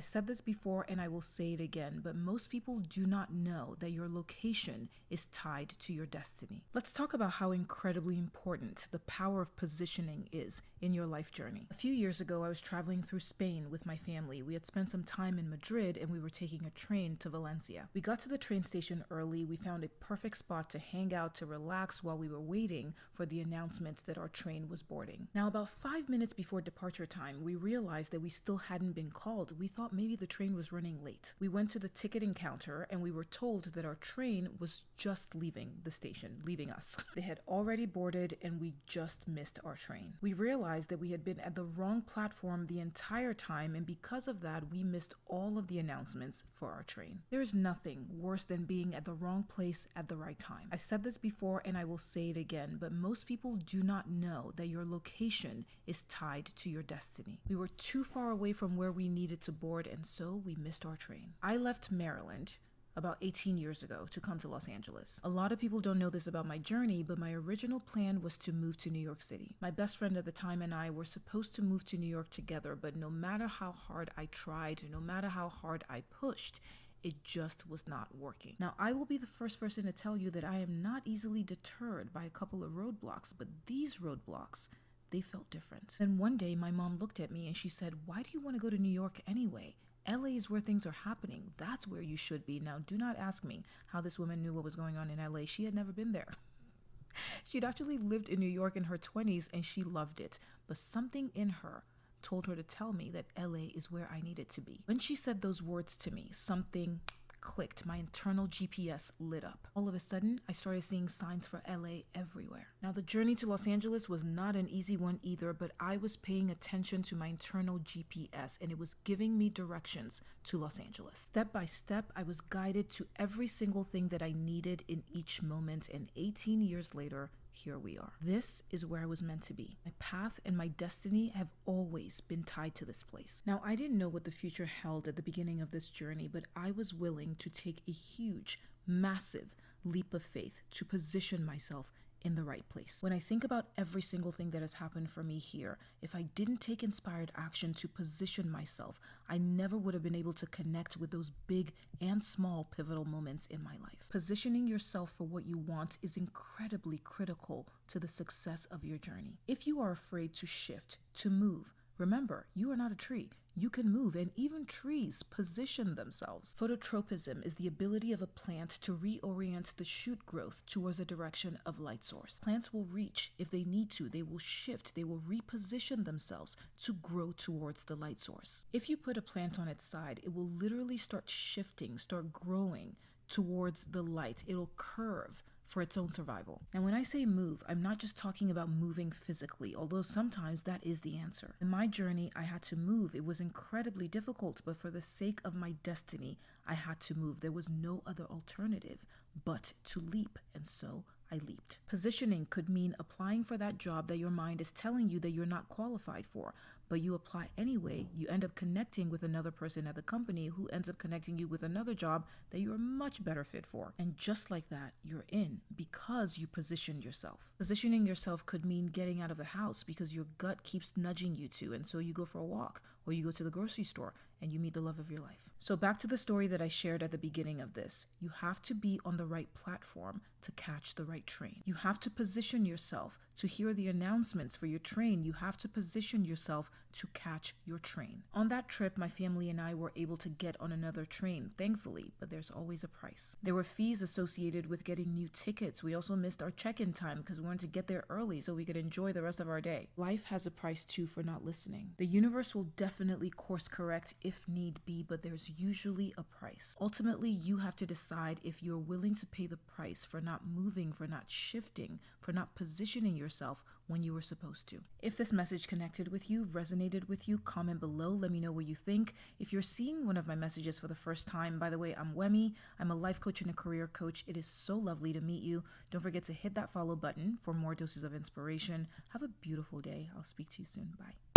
I said this before and I will say it again, but most people do not know that your location is tied to your destiny. Let's talk about how incredibly important the power of positioning is in your life journey. A few years ago, I was traveling through Spain with my family. We had spent some time in Madrid and we were taking a train to Valencia. We got to the train station early. We found a perfect spot to hang out, to relax while we were waiting for the announcement that our train was boarding. Now, about 5 minutes before departure time, we realized that we still hadn't been called. We thought maybe the train was running late. We went to the ticketing counter and we were told that our train was just leaving the station, leaving us. They had already boarded and we just missed our train. We realized that we had been at the wrong platform the entire time, and because of that, we missed all of the announcements for our train. There is nothing worse than being at the wrong place at the right time. I said this before and I will say it again, but most people do not know that your location is tied to your destiny. We were too far away from where we needed to board, and so we missed our train. I left Maryland about 18 years ago to come to Los Angeles. A lot of people don't know this about my journey, but my original plan was to move to New York City. My best friend at the time and I were supposed to move to New York together, but no matter how hard I tried, no matter how hard I pushed, it just was not working. Now, I will be the first person to tell you that I am not easily deterred by a couple of roadblocks, but these roadblocks, they felt different. Then one day, my mom looked at me and she said, "Why do you want to go to New York anyway? LA is where things are happening. That's where you should be." Now, do not ask me how this woman knew what was going on in LA. She had never been there. She'd actually lived in New York in her 20s and she loved it. But something in her told her to tell me that LA is where I needed to be. When she said those words to me, something clicked. My internal GPS lit up. All of a sudden, I started seeing signs for LA everywhere. Now, the journey to Los Angeles was not an easy one either, but I was paying attention to my internal GPS and it was giving me directions to Los Angeles. Step by step, I was guided to every single thing that I needed in each moment, and 18 years later, here we are. This is where I was meant to be. My path and my destiny have always been tied to this place. Now, I didn't know what the future held at the beginning of this journey, but I was willing to take a huge, massive leap of faith to position myself in the right place. When I think about every single thing that has happened for me here, if I didn't take inspired action to position myself, I never would have been able to connect with those big and small pivotal moments in my life. Positioning yourself for what you want is incredibly critical to the success of your journey. If you are afraid to shift, to move, remember, you are not a tree. You can move, and even trees position themselves. Phototropism is the ability of a plant to reorient the shoot growth towards a direction of light source. Plants will reach if they need to. They will shift. They will reposition themselves to grow towards the light source. If you put a plant on its side, it will literally start shifting, start growing towards the light. It'll curve for its own survival. Now, when I say move, I'm not just talking about moving physically, although sometimes that is the answer. In my journey, I had to move. It was incredibly difficult, but for the sake of my destiny, I had to move. There was no other alternative but to leap, and so I leaped. Positioning could mean applying for that job that your mind is telling you that you're not qualified for, but you apply anyway. You end up connecting with another person at the company who ends up connecting you with another job that you're much better fit for. And just like that, you're in because you positioned yourself. Positioning yourself could mean getting out of the house because your gut keeps nudging you to, and so you go for a walk or you go to the grocery store and you meet the love of your life. So back to the story that I shared at the beginning of this. You have to be on the right platform to catch the right train. You have to position yourself to hear the announcements for your train. You have to position yourself to catch your train. On that trip, my family and I were able to get on another train, thankfully, but there's always a price. There were fees associated with getting new tickets. We also missed our check-in time because we wanted to get there early so we could enjoy the rest of our day. Life has a price too for not listening. The universe will definitely course correct if need be, but there's usually a price. Ultimately, you have to decide if you're willing to pay the price for not moving, for not shifting, for not positioning yourself when you were supposed to. If this message connected with you, resonated with you, comment below. Let me know what you think. If you're seeing one of my messages for the first time, by the way, I'm Wemi. I'm a life coach and a career coach. It is so lovely to meet you. Don't forget to hit that follow button for more doses of inspiration. Have a beautiful day. I'll speak to you soon. Bye.